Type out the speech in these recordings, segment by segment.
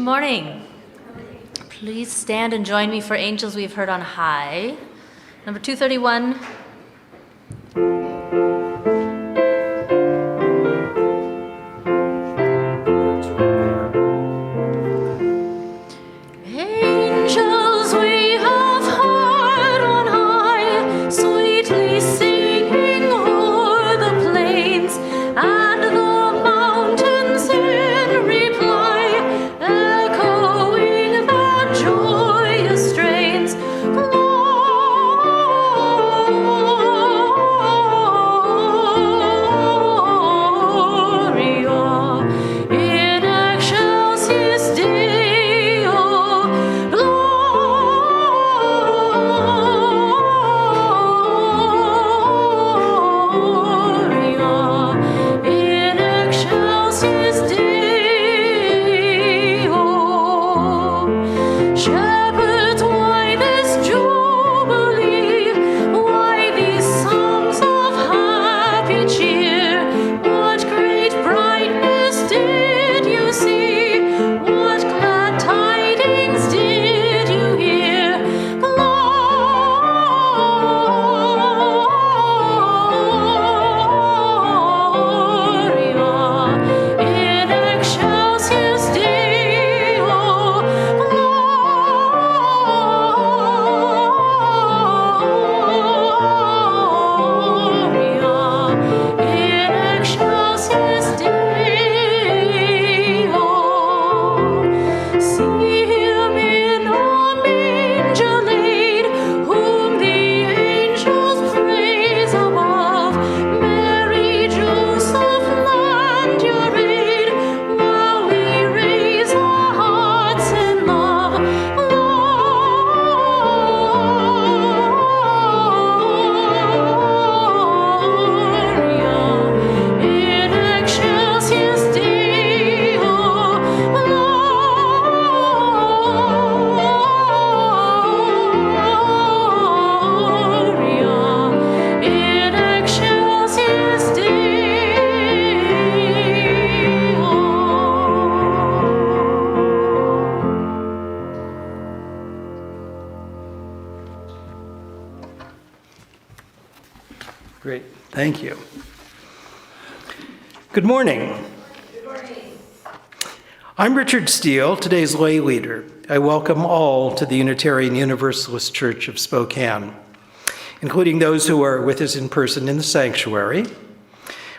morning. Please stand and join me for Angels We've Heard on High. Number 231. Angels we have heard on high, sweetly singing o'er the plains and the mountains in reply, echoing their joyous strains. Gloria in excelsis Deo, Gloria in excelsis Deo. Shepherds, why this jubilee? Why these songs of happy cheer? What great brightness did you see? What glad tidings did you hear? Gloria in excelsis Deo, Gloria in excelsis Deo. See him in a manger laid, whom the angels praise above. Mary, Joseph, lend your aid, while we raise our hearts in love. Gloria in excelsis Deo, Gloria in excelsis Great, thank you. Good morning. I'm Richard Steele, today's lay leader. I welcome all to the Unitarian Universalist Church of Spokane, including those who are with us in person in the sanctuary,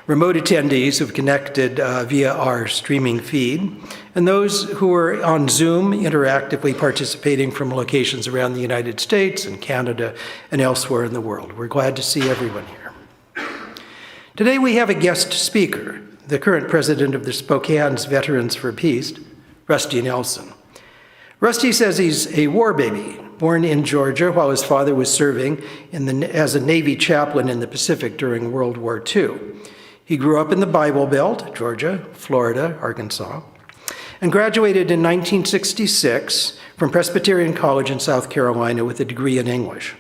remote attendees who've connected via our streaming feed, and those who are on Zoom interactively participating from locations around the United States and Canada and elsewhere in the world. We're glad to see everyone here. Today we have a guest speaker, the current president of the Spokane's Veterans for Peace, Rusty Nelson. Rusty says he's a war baby, born in Georgia while his father was serving as a Navy chaplain in the Pacific during World War II. He grew up in the Bible Belt, Georgia, Florida, Arkansas, and graduated in 1966 from Presbyterian College in South Carolina with a degree in English.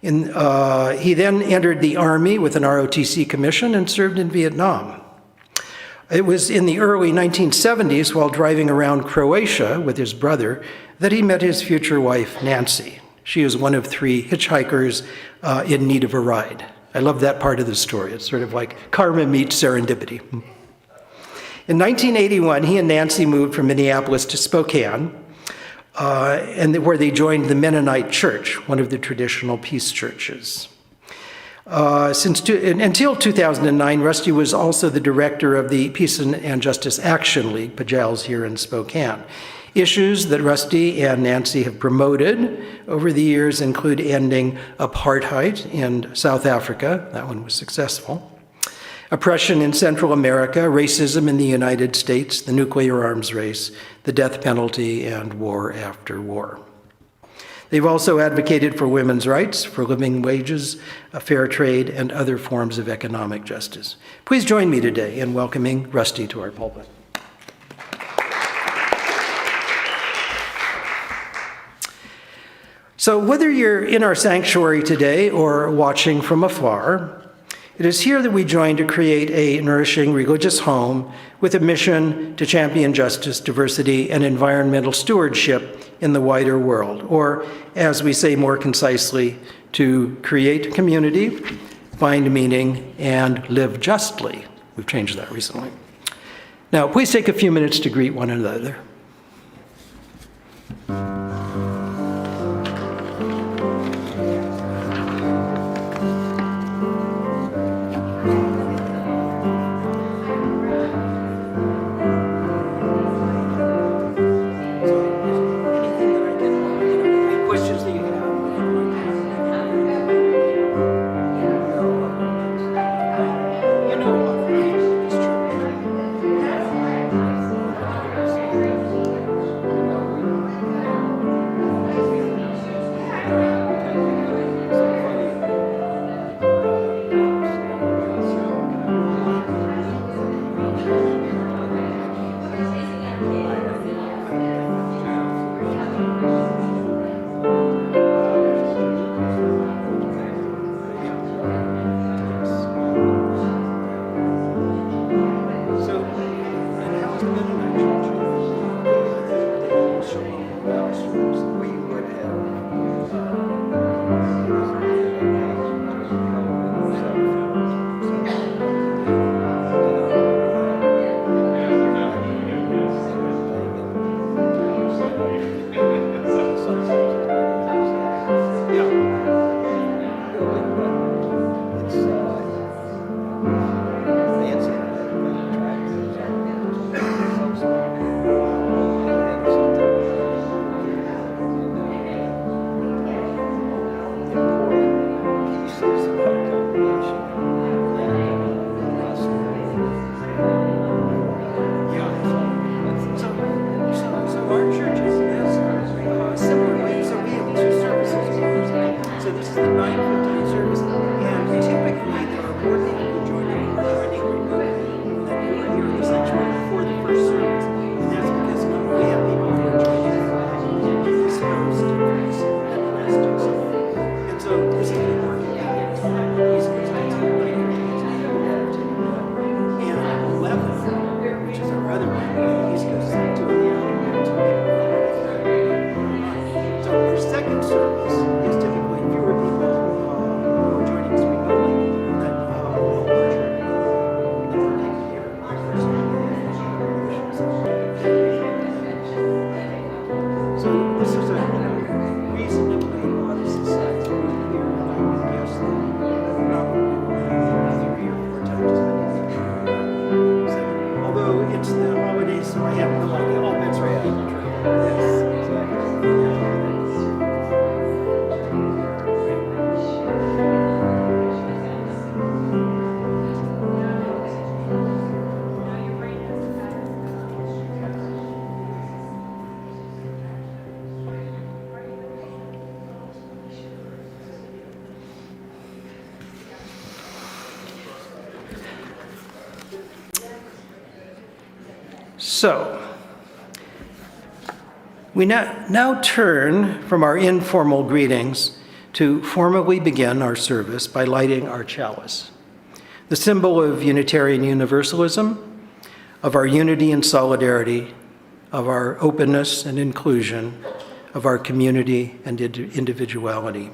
He then entered the Army with an ROTC commission and served in Vietnam. It was in the early 1970s, while driving around Croatia with his brother, that he met his future wife, Nancy. She is one of 3 hitchhikers in need of a ride. I love that part of the story. It's sort of like karma meets serendipity. In 1981, he and Nancy moved from Minneapolis to Spokane, where they joined the Mennonite Church, one of the traditional peace churches. Until 2009, Rusty was also the director of the Peace and Justice Action League, PJALS, here in Spokane. Issues that Rusty and Nancy have promoted over the years include ending apartheid in South Africa. That one was successful. Oppression in Central America, racism in the United States, the nuclear arms race, the death penalty, and war after war. They've also advocated for women's rights, for living wages, a fair trade, and other forms of economic justice. Please join me today in welcoming Rusty to our pulpit. So whether you're in our sanctuary today or watching from afar, it is here that we join to create a nourishing religious home with a mission to champion justice, diversity, and environmental stewardship in the wider world, or, as we say more concisely, to create community, find meaning, and live justly. We've changed that recently. Now, please take a few minutes to greet one another. So, we now turn from our informal greetings to formally begin our service by lighting our chalice, the symbol of Unitarian Universalism, of our unity and solidarity, of our openness and inclusion, of our community and individuality.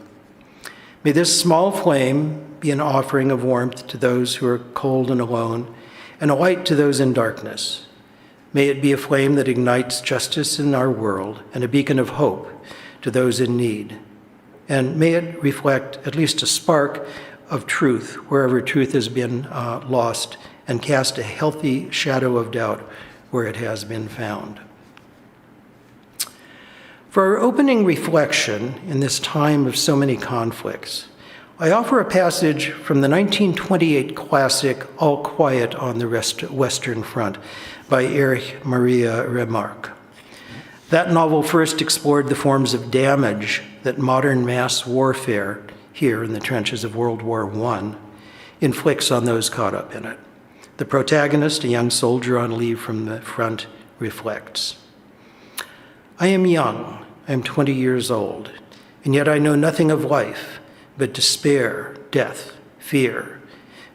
May this small flame be an offering of warmth to those who are cold and alone, and a light to those in darkness. May it be a flame that ignites justice in our world and a beacon of hope to those in need. And may it reflect at least a spark of truth wherever truth has been lost, and cast a healthy shadow of doubt where it has been found. For our opening reflection in this time of so many conflicts, I offer a passage from the 1928 classic All Quiet on the Western Front by Erich Maria Remarque. That novel first explored the forms of damage that modern mass warfare here in the trenches of World War I inflicts on those caught up in it. The protagonist, a young soldier on leave from the front, reflects. I am young, I am 20 years old, and yet I know nothing of life but despair, death, fear,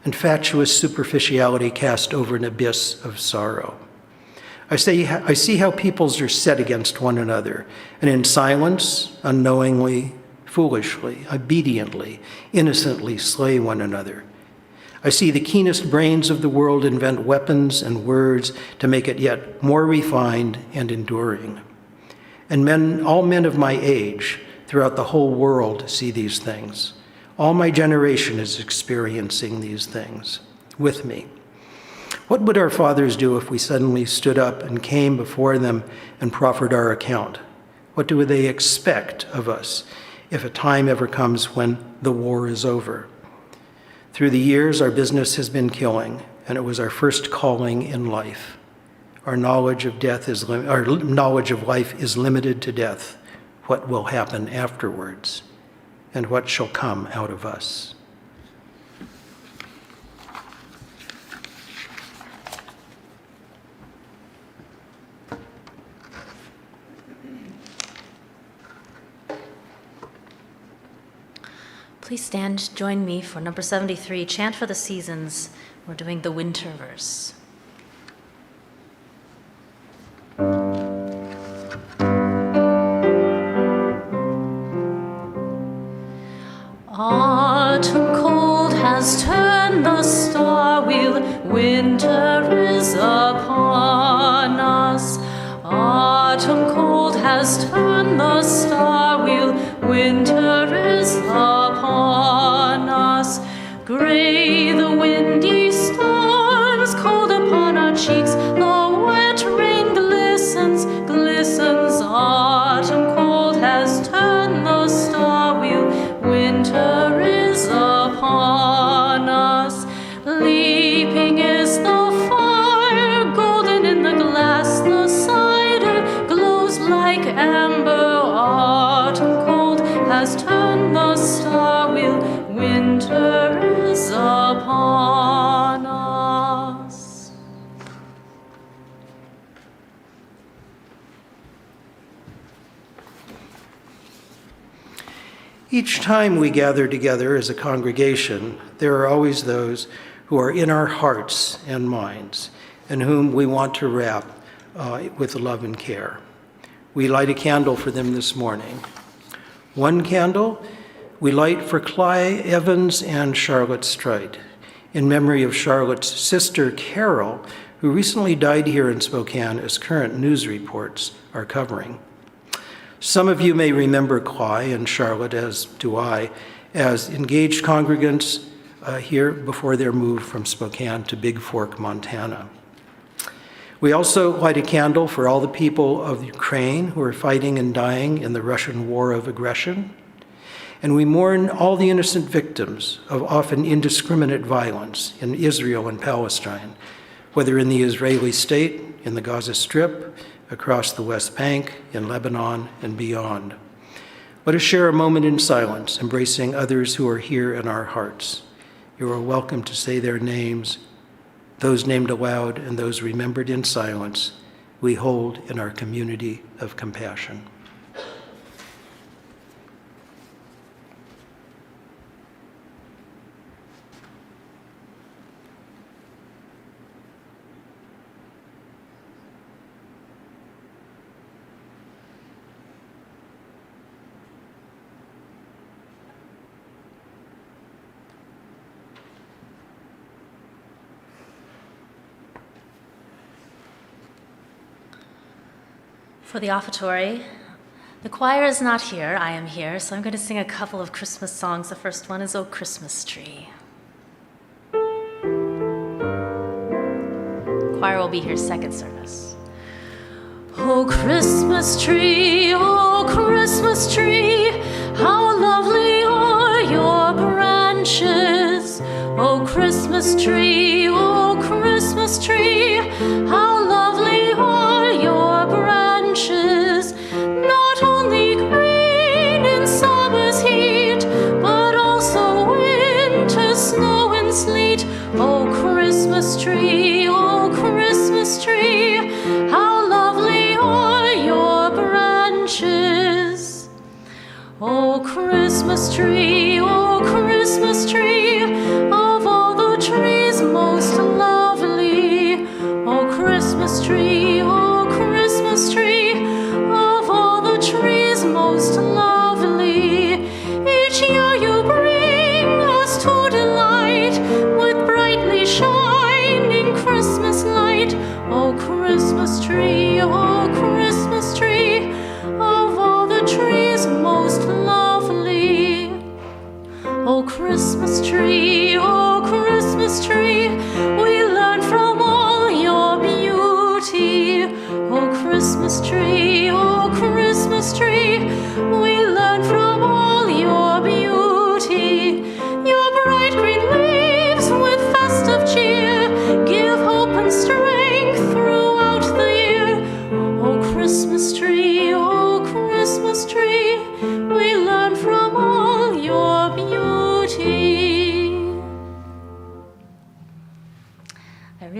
and fatuous superficiality cast over an abyss of sorrow. I see how peoples are set against one another, and in silence, unknowingly, foolishly, obediently, innocently slay one another. I see the keenest brains of the world invent weapons and words to make it yet more refined and enduring. And all men of my age throughout the whole world see these things. All my generation is experiencing these things with me. What would our fathers do if we suddenly stood up and came before them and proffered our account? What do they expect of us if a time ever comes when the war is over? Through the years, our business has been killing, and it was our first calling in life. Our knowledge of life is limited to death. What will happen afterwards, and what shall come out of us? Please stand, join me for number 73, Chant for the Seasons. We're doing the winter verse. Autumn cold has turned the star wheel, winter is upon us. Autumn cold has turned the star wheel, winter is upon us. Gray the windy storms, cold upon our cheeks, the wet rain glistens, glistens. Autumn cold has turned the star wheel, winter is upon us. Leaping is the fire, golden in the glass, the cider glows like amber. Autumn cold has turned the star wheel, winter is upon us. Each time we gather together as a congregation, there are always those who are in our hearts and minds and whom we want to wrap with love and care. We light a candle for them this morning. One candle we light for Cly Evans and Charlotte Strite, in memory of Charlotte's sister Carol, who recently died here in Spokane, as current news reports are covering. Some of you may remember Cly and Charlotte, as do I, as engaged congregants here before their move from Spokane to Big Fork, Montana. We also light a candle for all the people of Ukraine who are fighting and dying in the Russian war of aggression. And we mourn all the innocent victims of often indiscriminate violence in Israel and Palestine, whether in the Israeli state, in the Gaza Strip, across the West Bank, in Lebanon, and beyond. Let us share a moment in silence, embracing others who are here in our hearts. You are welcome to say their names, those named aloud and those remembered in silence, we hold in our community of compassion. For the offertory, the choir is not here, I am here, so I'm going to sing a couple of Christmas songs. The first one is "O Christmas Tree." Choir will be here second service. O Christmas tree, how lovely are your branches. O Christmas tree, how lovely are your branches. Not only green in summer's heat, but also winter snow and sleet. O Christmas tree, how lovely are your branches. O Christmas tree, of all the trees most lovely. O Christmas tree,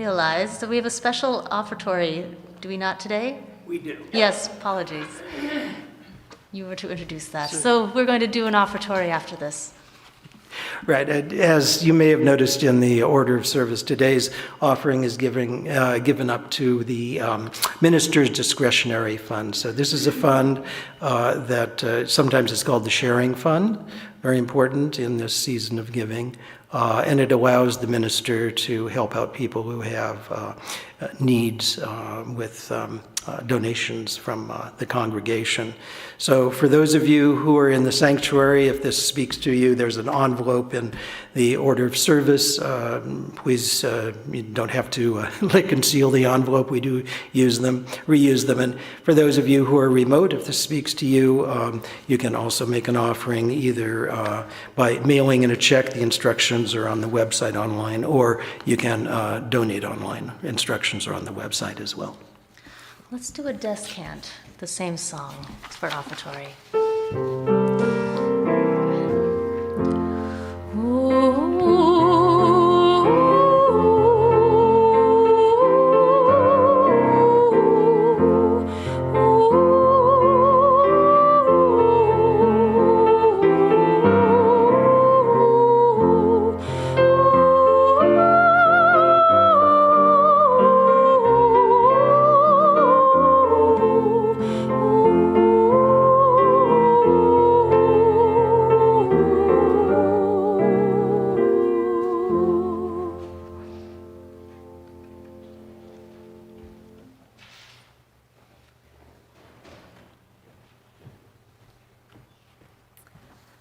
realized that we have a special offertory, do we not today? We do. Yes, apologies. You were to introduce that. So we're going to do an offertory after this. Right. As you may have noticed in the order of service, today's offering is given up to the minister's discretionary fund. So this is a fund that sometimes is called the sharing fund, very important in this season of giving. And it allows the minister to help out people who have needs with donations from the congregation. So for those of you who are in the sanctuary, if this speaks to you, there's an envelope in the order of service. Please, you don't have to conceal the envelope. We do reuse them. And for those of you who are remote, if this speaks to you, you can also make an offering either by mailing in a check. The instructions are on the website online, or you can donate online. Instructions are on the website as well. Let's do a descant, the same song for offertory.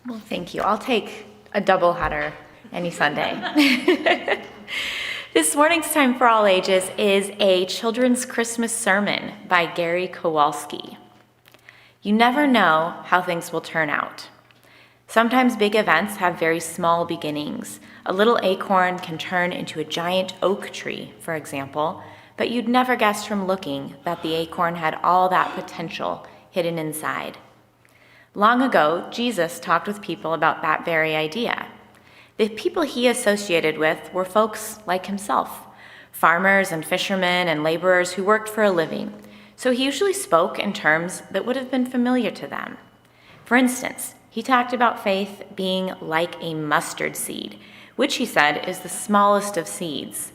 Well, thank you. I'll take a double header any Sunday. This morning's Time for All Ages is a children's Christmas sermon by Gary Kowalski. You never know how things will turn out. Sometimes big events have very small beginnings. A little acorn can turn into a giant oak tree, for example, but you'd never guess from looking that the acorn had all that potential hidden inside. Long ago, Jesus talked with people about that very idea. The people he associated with were folks like himself, farmers and fishermen and laborers who worked for a living, so he usually spoke in terms that would have been familiar to them. For instance, he talked about faith being like a mustard seed, which he said is the smallest of seeds.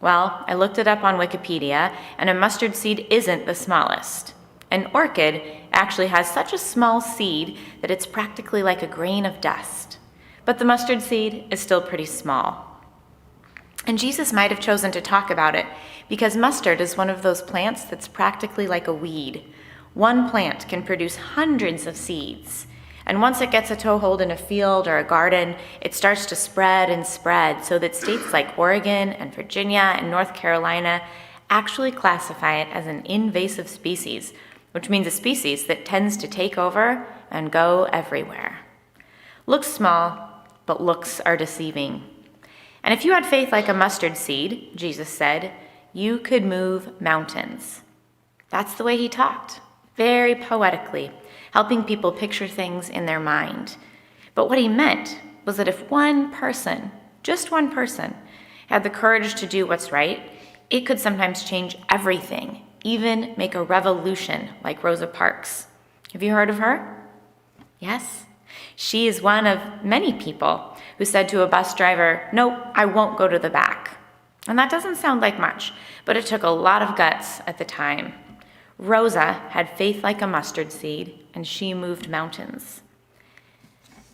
Well, I looked it up on Wikipedia, and a mustard seed isn't the smallest. An orchid actually has such a small seed that it's practically like a grain of dust. But the mustard seed is still pretty small. And Jesus might have chosen to talk about it because mustard is one of those plants that's practically like a weed. One plant can produce hundreds of seeds. And once it gets a toehold in a field or a garden, it starts to spread and spread so that states like Oregon and Virginia and North Carolina actually classify it as an invasive species, which means a species that tends to take over and go everywhere. Looks small, but looks are deceiving. And if you had faith like a mustard seed, Jesus said, you could move mountains. That's the way he talked, very poetically, helping people picture things in their mind. But what he meant was that if one person, just one person, had the courage to do what's right, it could sometimes change everything, even make a revolution like Rosa Parks. Have you heard of her? Yes? She is one of many people who said to a bus driver, "Nope, I won't go to the back." And that doesn't sound like much, but it took a lot of guts at the time. Rosa had faith like a mustard seed, and she moved mountains.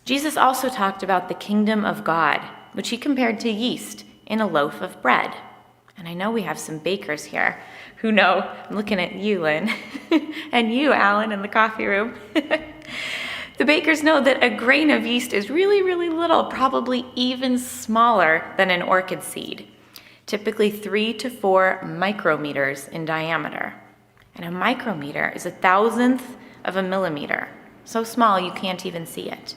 Jesus also talked about the kingdom of God, which he compared to yeast in a loaf of bread. And I know we have some bakers here who know. I'm looking at you, Lynn, and you, Alan, in the coffee room. The bakers know that a grain of yeast is really, really little, probably even smaller than an orchid seed, typically 3 to 4 micrometers in diameter. And a micrometer is 1,000th of a millimeter, so small you can't even see it.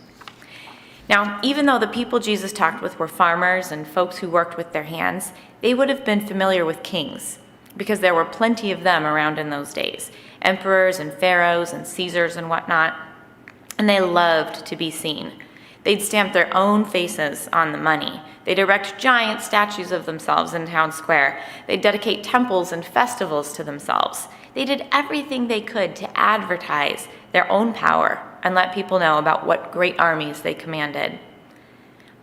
Now, even though the people Jesus talked with were farmers and folks who worked with their hands, they would have been familiar with kings, because there were plenty of them around in those days, emperors and pharaohs and Caesars and whatnot, and they loved to be seen. They'd stamp their own faces on the money. They'd erect giant statues of themselves in town square. They'd dedicate temples and festivals to themselves. They did everything they could to advertise their own power and let people know about what great armies they commanded.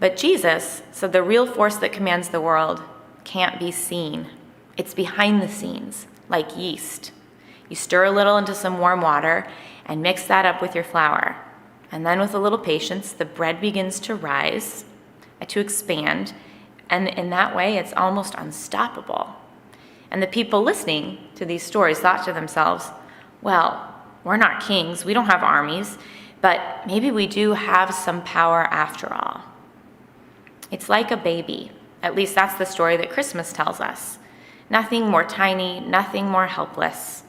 But Jesus said the real force that commands the world can't be seen. It's behind the scenes, like yeast. You stir a little into some warm water and mix that up with your flour. And then with a little patience, the bread begins to rise, to expand, and in that way, it's almost unstoppable. And the people listening to these stories thought to themselves, well, we're not kings, we don't have armies, but maybe we do have some power after all. It's like a baby. At least that's the story that Christmas tells us. Nothing more tiny, nothing more helpless.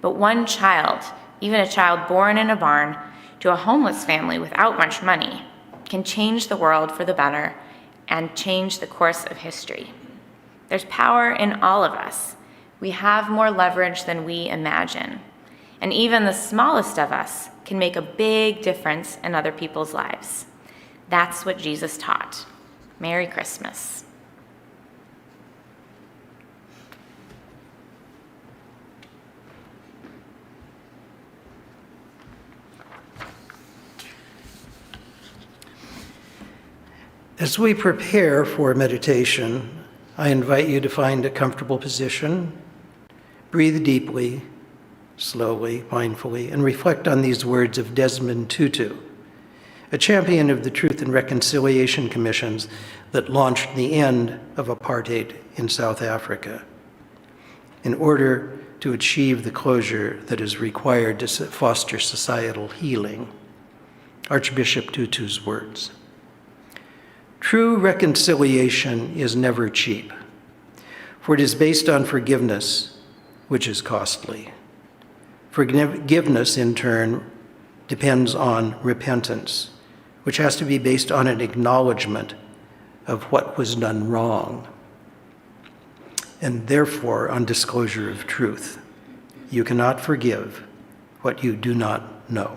But one child, even a child born in a barn to a homeless family without much money, can change the world for the better and change the course of history. There's power in all of us. We have more leverage than we imagine. And even the smallest of us can make a big difference in other people's lives. That's what Jesus taught. Merry Christmas. As we prepare for meditation, I invite you to find a comfortable position, breathe deeply, slowly, mindfully, and reflect on these words of Desmond Tutu, a champion of the Truth and Reconciliation Commissions that launched the end of apartheid in South Africa in order to achieve the closure that is required to foster societal healing. Archbishop Tutu's words. True reconciliation is never cheap, for it is based on forgiveness, which is costly. Forgiveness, in turn, depends on repentance, which has to be based on an acknowledgement of what was done wrong, and therefore on disclosure of truth. You cannot forgive what you do not know.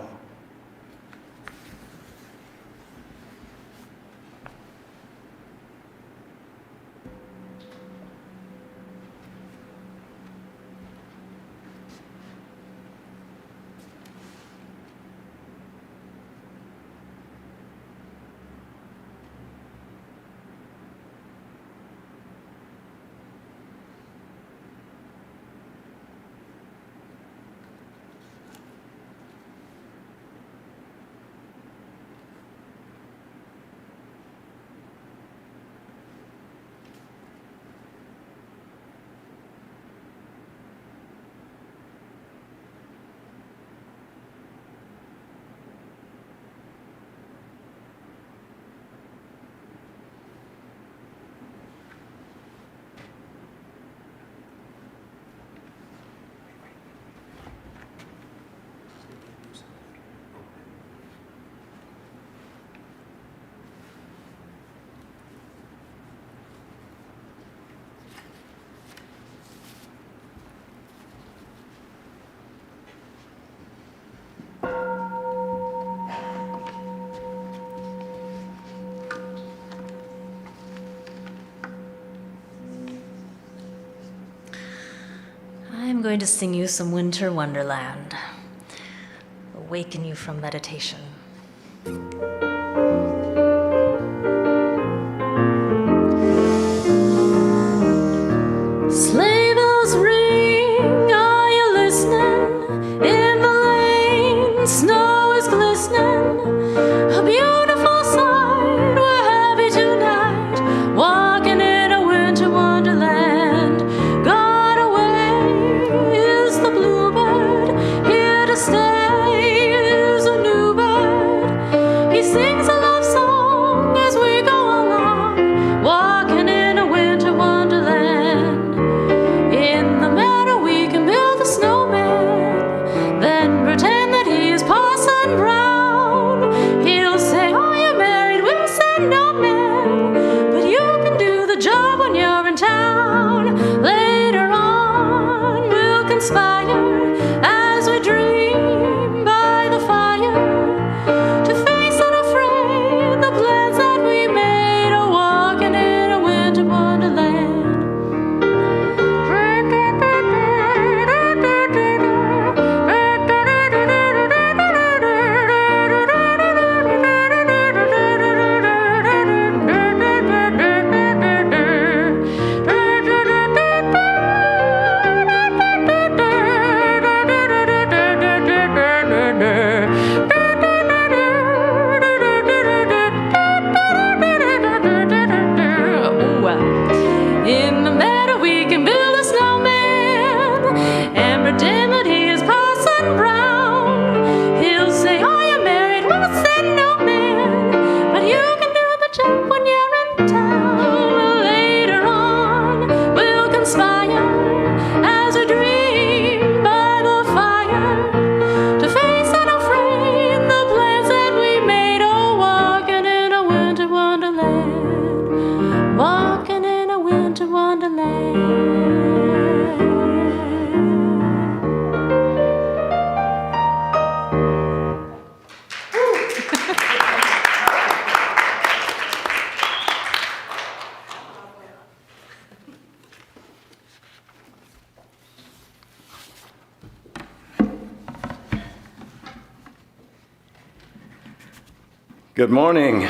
I'm going to sing you some Winter Wonderland, awaken you from meditation. Sleigh bells ring, are you listening? In the lane, snow is glistening, a beautiful sight, we're happy tonight, walking in a winter wonderland. Gone away is the bluebird, here to stay is a new bird. He sings a love song as we go along, walking in a winter wonderland. In the meadow we can build a snowman, then pretend that he is Parson Brown. Good morning.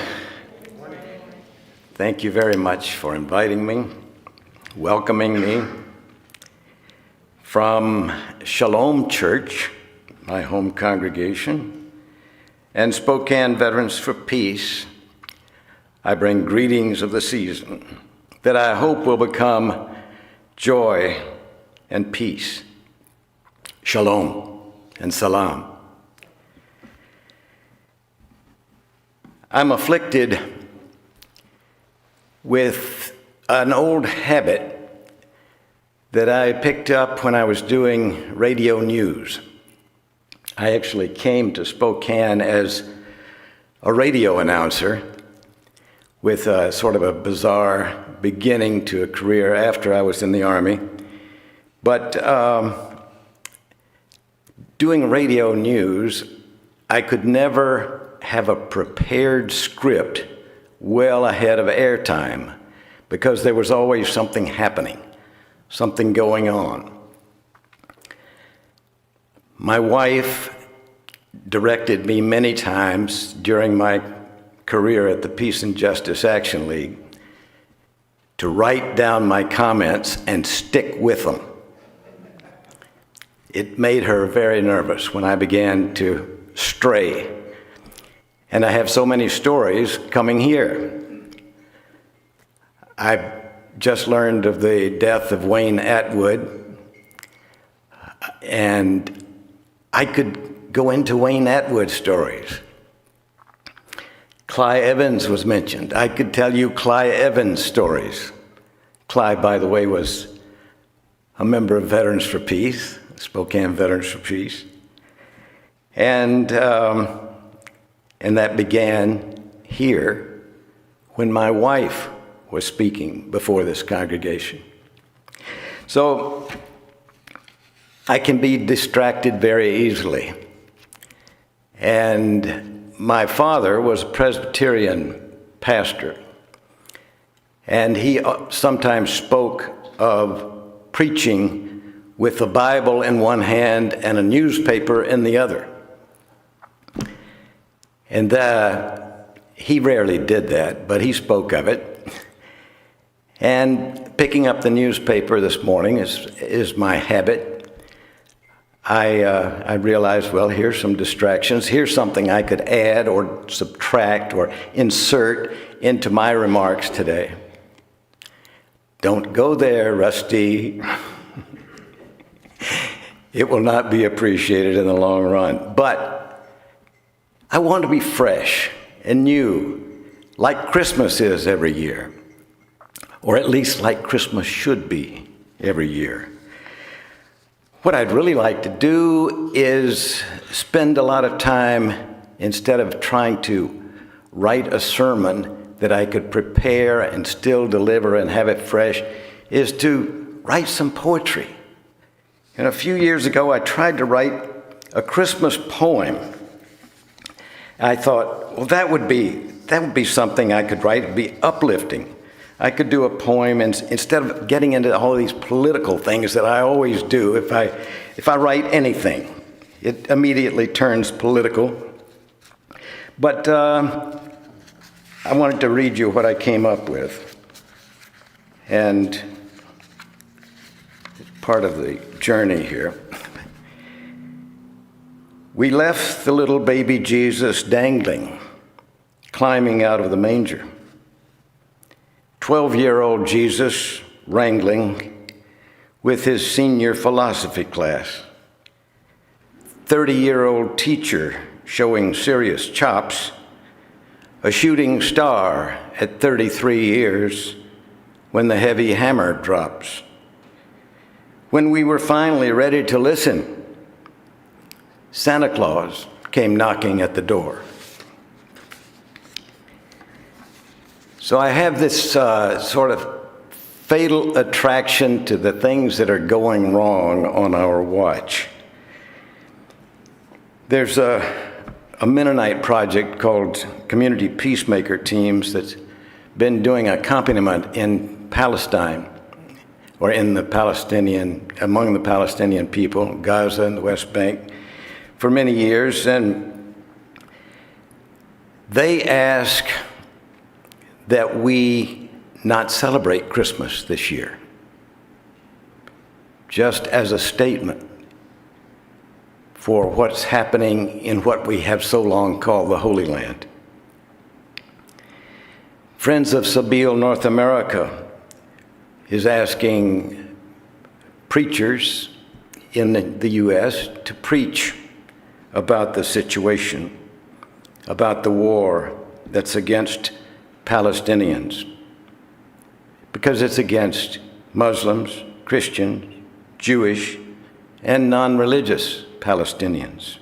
Thank you very much for inviting me, welcoming me. From Shalom Church, my home congregation, and Spokane Veterans for Peace, I bring greetings of the season that I hope will become joy and peace. Shalom and salam. I'm afflicted with an old habit that I picked up when I was doing radio news. I actually came to Spokane as a radio announcer with a sort of a bizarre beginning to a career after I was in the Army. But doing radio news, I could never have a prepared script well ahead of airtime because there was always something happening, something going on. My wife directed me many times during my career at the Peace and Justice Action League to write down my comments and stick with them. It made her very nervous when I began to stray. And I have so many stories coming here. I just learned of the death of Wayne Atwood, and I could go into Wayne Atwood stories. Cly Evans was mentioned. I could tell you Cly Evans stories. Cly, by the way, was a member of Veterans for Peace, Spokane Veterans for Peace. And that began here when my wife was speaking before this congregation. So I can be distracted very easily. And my father was a Presbyterian pastor, and he sometimes spoke of preaching with the Bible in one hand and a newspaper in the other. And he rarely did that, but he spoke of it. And picking up the newspaper this morning is my habit. I realized, well, here's some distractions. Here's something I could add or subtract or insert into my remarks today. Don't go there, Rusty. It will not be appreciated in the long run. But I want to be fresh and new, like Christmas is every year, or at least like Christmas should be every year. What I'd really like to do is spend a lot of time, instead of trying to write a sermon that I could prepare and still deliver and have it fresh, is to write some poetry. And a few years ago, I tried to write a Christmas poem. I thought, well, that would be something I could write. It'd be uplifting. I could do a poem, and instead of getting into all these political things that I always do, if I write anything, it immediately turns political. But I wanted to read you what I came up with, and it's part of the journey here. We left the little baby Jesus dangling, climbing out of the manger. 12-year-old Jesus wrangling with his senior philosophy class. 30-year-old teacher showing serious chops. A shooting star at 33 years when the heavy hammer drops. When we were finally ready to listen, Santa Claus came knocking at the door. So I have this sort of fatal attraction to the things that are going wrong on our watch. There's a Mennonite project called Community Peacemaker Teams that's been doing accompaniment in Palestine, or in the among the Palestinian people, Gaza and the West Bank, for many years. And They ask that we not celebrate Christmas this year, just as a statement for what's happening in what we have so long called the Holy Land. Friends of Sabile North America is asking preachers in the U.S. to preach about the situation, about the war that's against Palestinians, because it's against Muslims, Christians, Jewish, and non-religious Palestinians.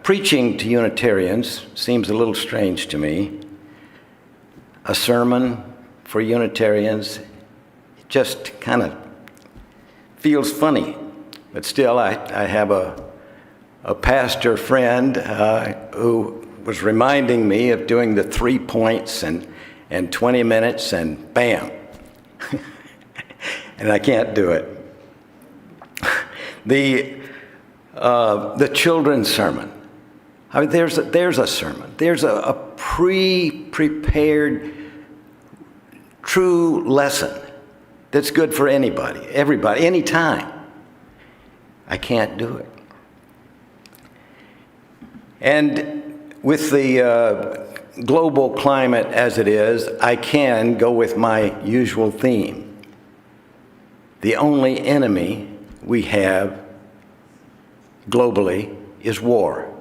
Preaching to Unitarians seems a little strange to me. A sermon for Unitarians just kind of feels funny. But still, I have a pastor friend who was reminding me of doing the 3 points and 20 minutes and bam. And I can't do it. The children's sermon. I mean, there's a sermon. There's a pre-prepared true lesson that's good for anybody, everybody, anytime. I can't do it. And with the global climate as it is, I can go with my usual theme. The only enemy we have globally is war.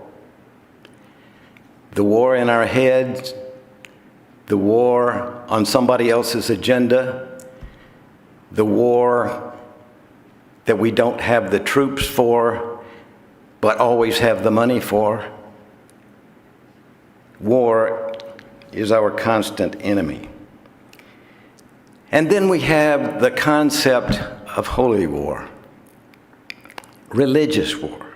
The war in our heads, the war on somebody else's agenda, the war that we don't have the troops for, but always have the money for. War is our constant enemy. And then we have the concept of holy war, religious war.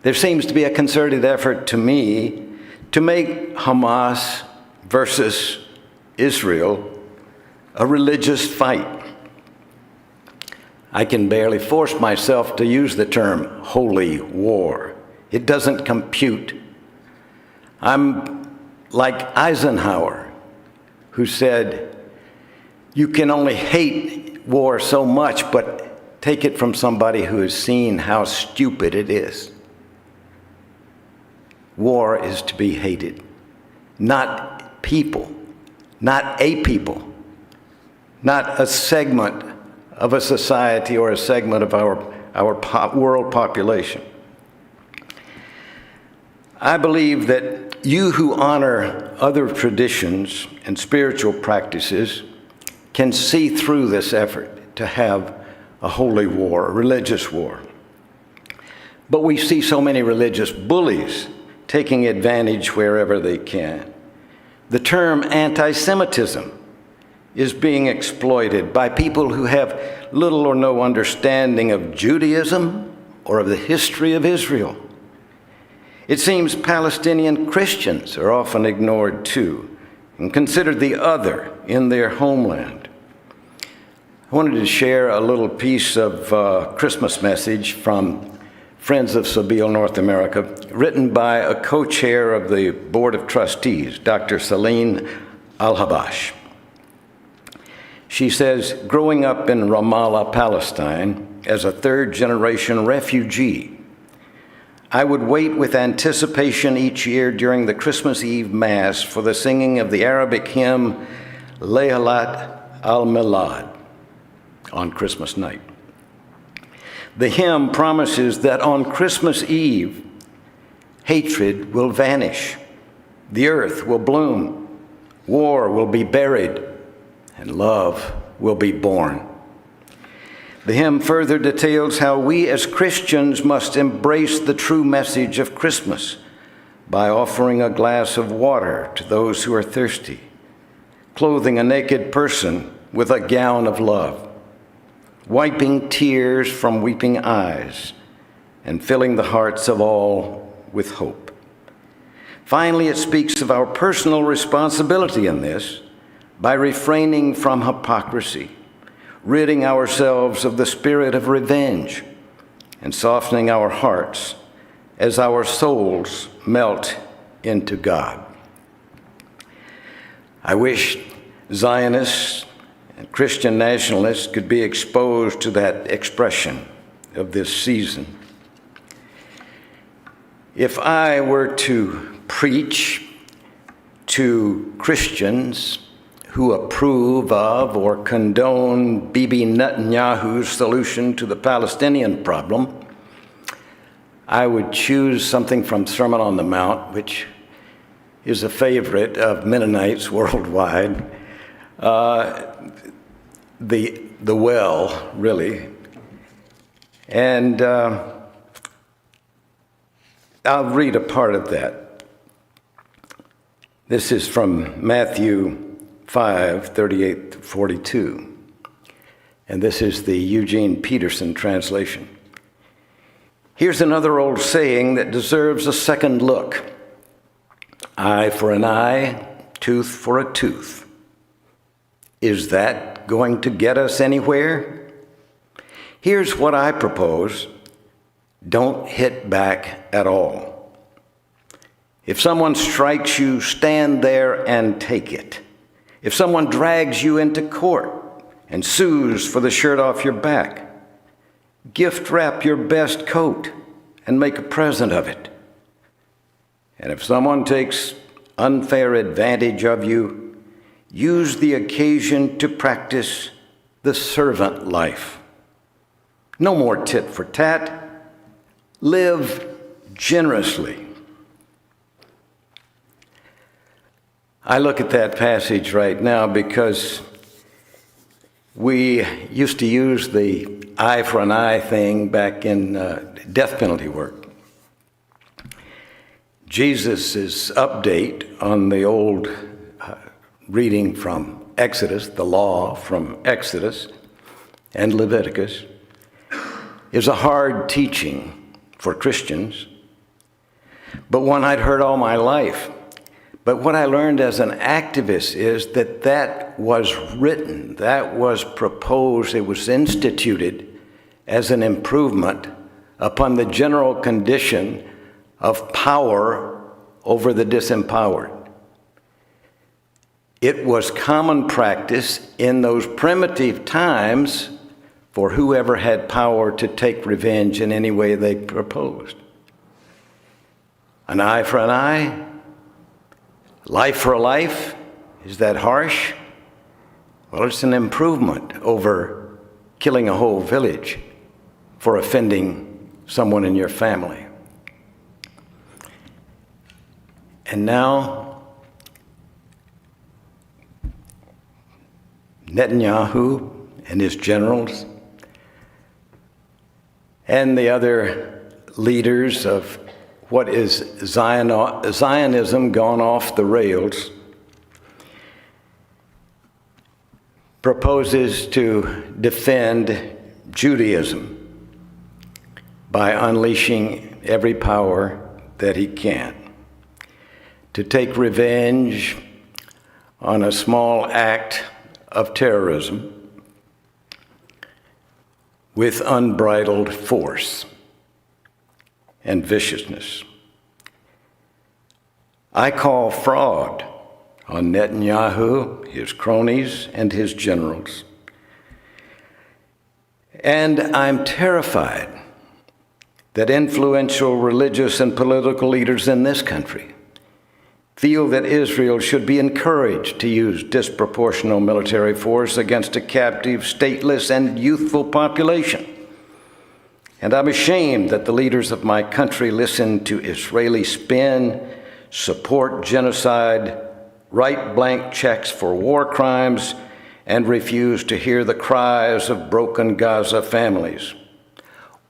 There seems to be a concerted effort to me to make Hamas versus Israel a religious fight. I can barely force myself to use the term holy war. It doesn't compute. I'm like Eisenhower, who said, you can only hate war so much, but take it from somebody who has seen how stupid it is. War is to be hated, not people, not a people, not a segment of a society or a segment of our world population. I believe that you who honor other traditions and spiritual practices can see through this effort to have a holy war, a religious war. But we see so many religious bullies taking advantage wherever they can. The term anti-Semitism is being exploited by people who have little or no understanding of Judaism or of the history of Israel. It seems Palestinian Christians are often ignored too and considered the other in their homeland. I wanted to share a little piece of Christmas message from Friends of Sabile North America, written by a co-chair of the Board of Trustees, Dr. Celine Al-Habash. She says, growing up in Ramallah, Palestine, as a third-generation refugee, I would wait with anticipation each year during the Christmas Eve Mass for the singing of the Arabic hymn, Laylat al-Milad, on Christmas night. The hymn promises that on Christmas Eve, hatred will vanish, the earth will bloom, war will be buried, and love will be born. The hymn further details how we as Christians must embrace the true message of Christmas by offering a glass of water to those who are thirsty, clothing a naked person with a gown of love, wiping tears from weeping eyes, and filling the hearts of all with hope. Finally, it speaks of our personal responsibility in this by refraining from hypocrisy, ridding ourselves of the spirit of revenge, and softening our hearts as our souls melt into God. I wish Zionists and Christian nationalists could be exposed to that expression of this season. If I were to preach to Christians who approve of or condone Bibi Netanyahu's solution to the Palestinian problem, I would choose something from Sermon on the Mount, which is a favorite of Mennonites worldwide. The well, really. And I'll read a part of that. This is from Matthew 5:38-42. And this is the Eugene Peterson translation. Here's another old saying that deserves a second look. Eye for an eye, tooth for a tooth. Is that going to get us anywhere? Here's what I propose. Don't hit back at all. If someone strikes you, stand there and take it. If someone drags you into court and sues for the shirt off your back, gift wrap your best coat and make a present of it. And if someone takes unfair advantage of you, use the occasion to practice the servant life. No more tit for tat. Live generously. I look at that passage right now because we used to use the eye for an eye thing back in death penalty work. Jesus' update on the old reading from Exodus, the law from Exodus and Leviticus, is a hard teaching for Christians, but one I'd heard all my life. But what I learned as an activist is that that was written, that was proposed, it was instituted as an improvement upon the general condition of power over the disempowered. It was common practice in those primitive times for whoever had power to take revenge in any way they proposed. An eye for an eye, life for a life. Is that harsh? Well, it's an improvement over killing a whole village for offending someone in your family. And now, Netanyahu and his generals and the other leaders of what is Zionism gone off the rails proposes to defend Judaism by unleashing every power that he can, to take revenge on a small act of terrorism with unbridled force and viciousness. I call fraud on Netanyahu, his cronies, and his generals. And I'm terrified that influential religious and political leaders in this country feel that Israel should be encouraged to use disproportional military force against a captive, stateless, and youthful population. And I'm ashamed that the leaders of my country listen to Israeli spin, support genocide, write blank checks for war crimes, and refuse to hear the cries of broken Gaza families,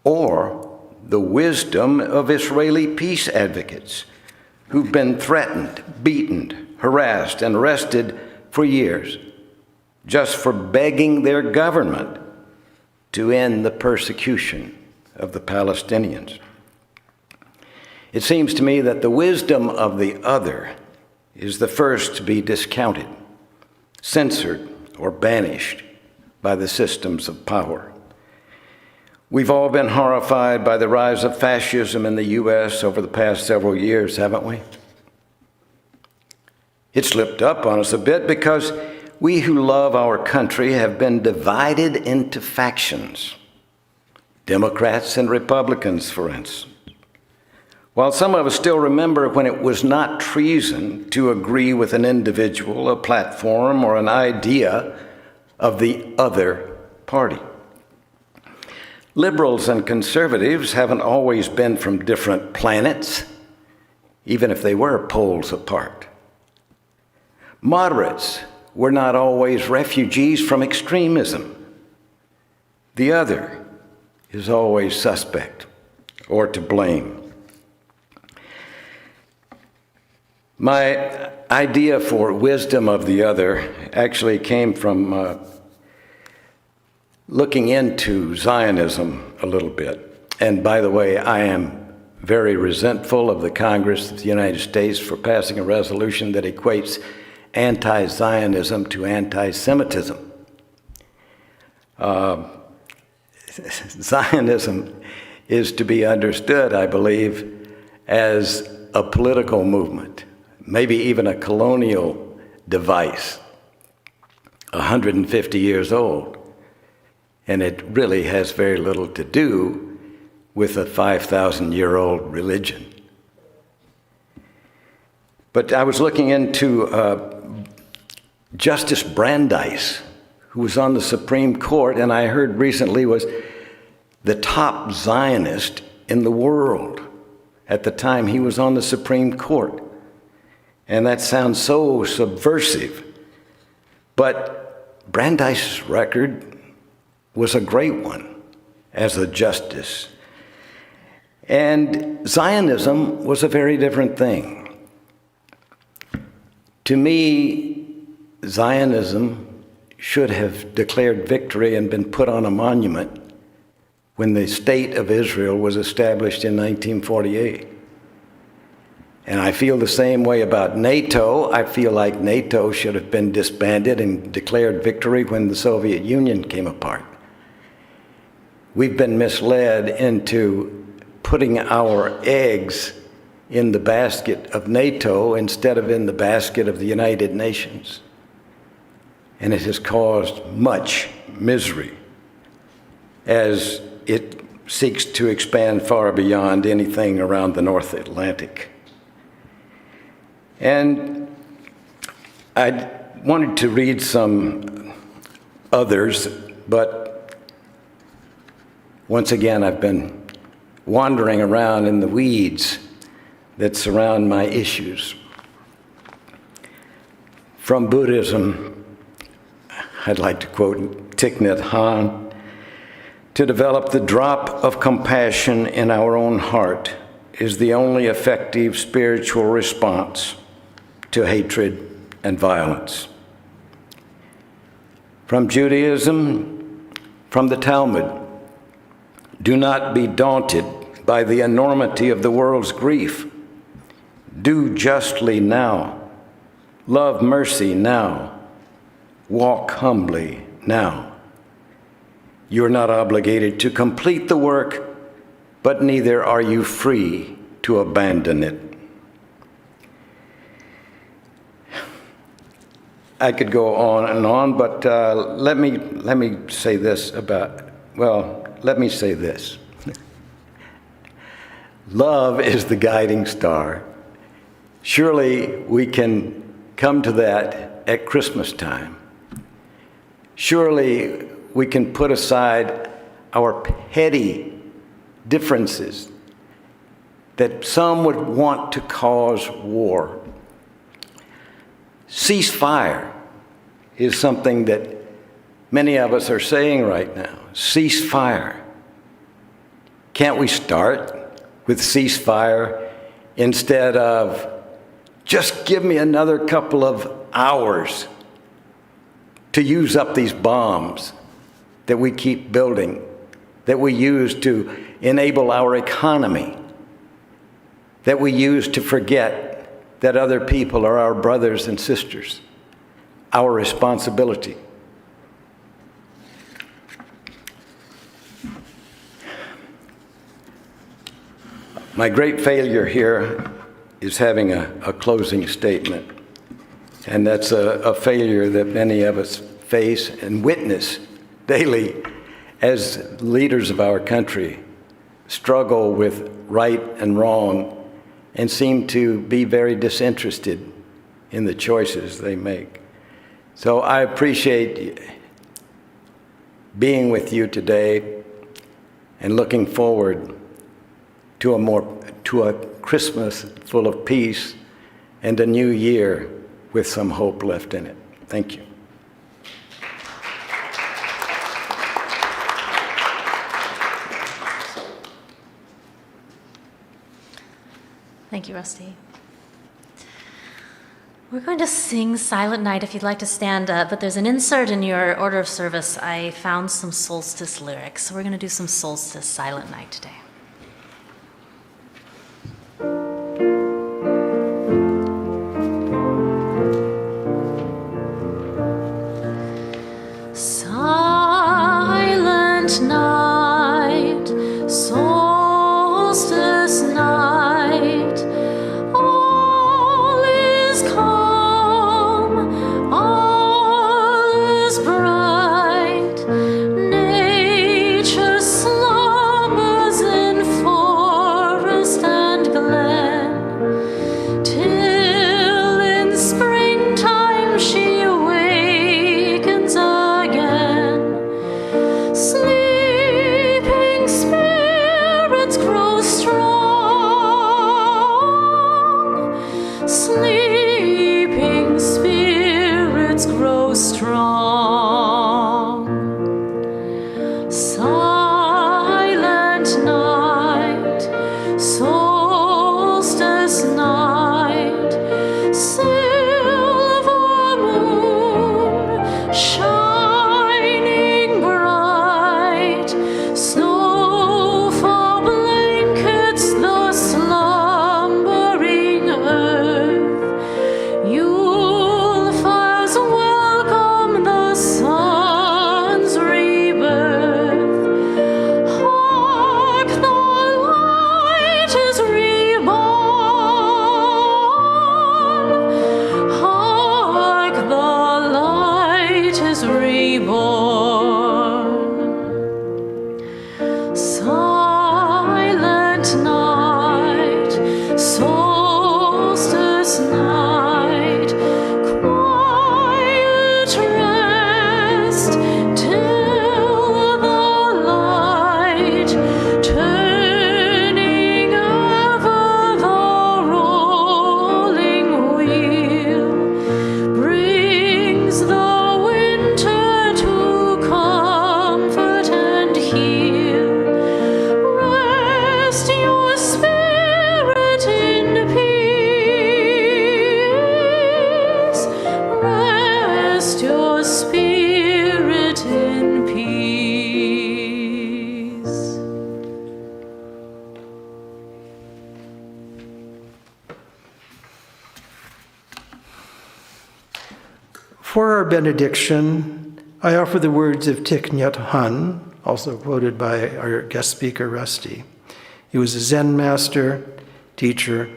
or the wisdom of Israeli peace advocates who've been threatened, beaten, harassed, and arrested for years just for begging their government to end the persecution of the Palestinians. It seems to me that the wisdom of the other is the first to be discounted, censored, or banished by the systems of power. We've all been horrified by the rise of fascism in the U.S. over the past several years, haven't we? It slipped up on us a bit because we who love our country have been divided into factions, Democrats and Republicans, for instance. While some of us still remember when it was not treason to agree with an individual, a platform, or an idea of the other party. Liberals and conservatives haven't always been from different planets, even if they were poles apart. Moderates were not always refugees from extremism. The other is always suspect or to blame. My idea for wisdom of the other actually came from looking into Zionism a little bit. And by the way, I am very resentful of the Congress of the United States for passing a resolution that equates anti-Zionism to anti-Semitism. Zionism is to be understood, I believe, as a political movement, maybe even a colonial device, 150 years old. And it really has very little to do with a 5,000-year-old religion. But I was looking into Justice Brandeis, who was on the Supreme Court, and I heard recently was the top Zionist in the world at the time he was on the Supreme Court. And that sounds so subversive. But Brandeis' record was a great one as a justice. And Zionism was a very different thing. To me, Zionism should have declared victory and been put on a monument when the state of Israel was established in 1948. And I feel the same way about NATO. I feel like NATO should have been disbanded and declared victory when the Soviet Union came apart. We've been misled into putting our eggs in the basket of NATO instead of in the basket of the United Nations. And it has caused much misery as it seeks to expand far beyond anything around the North Atlantic. And I wanted to read some others, but once again, I've been wandering around in the weeds that surround my issues. From Buddhism, I'd like to quote Thich Nhat Hanh, "To develop the drop of compassion in our own heart is the only effective spiritual response to hatred and violence." From Judaism, from the Talmud, "Do not be daunted by the enormity of the world's grief. Do justly now. Love mercy now. Walk humbly now. You are not obligated to complete the work, but neither are you free to abandon it." I could go on and on, but let me say this let me say this. Love is the guiding star. Surely we can come to that at Christmas time. Surely we can put aside our petty differences that some would want to cause war. Ceasefire is something that many of us are saying right now. Ceasefire. Can't we start with ceasefire instead of just give me another couple of hours to use up these bombs that we keep building, that we use to enable our economy, that we use to forget that other people are our brothers and sisters, our responsibility. My great failure here is having a closing statement. And that's a failure that many of us face and witness daily as leaders of our country struggle with right and wrong and seem to be very disinterested in the choices they make. So I appreciate being with you today and looking forward to a Christmas full of peace and a new year with some hope left in it. Thank you. Thank you, Rusty. We're going to sing Silent Night if you'd like to stand up, but there's an insert in your order of service. I found some solstice lyrics, so we're going to do some solstice Silent Night today. Silent night, solstice night, all is calm, all is bright. Nature slumbers in forest and glen, till in springtime she awakens again. Sleeping spirits grow strong. Sleeping spirits grow strong. Silent night, solstice night, silver moon shining bright. Snowfall blankets the slumbering earth. Yule fires welcome the sun's rebirth. Hark, the light is reborn. Hark, the light is reborn. Silent night, solstice night, quiet rest till the light, turning over the rolling wheel, brings the winter to comfort and heal. Rest your spirit in peace. Rest your spirit in peace. For our benediction, I offer the words of Thich Nhat Hanh, also quoted by our guest speaker, Rusty. He was a Zen master, teacher,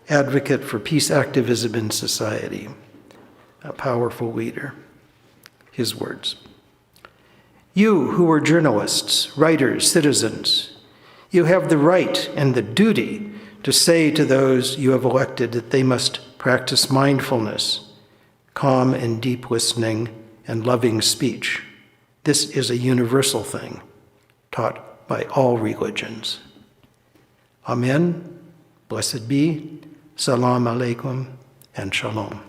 advocate for peace activism in society, a powerful leader. His words: "You who are journalists, writers, citizens, you have the right and the duty to say to those you have elected that they must practice mindfulness, calm and deep listening, and loving speech. This is a universal thing, taught by all religions. Amen. Blessed be. Salam alaikum and shalom."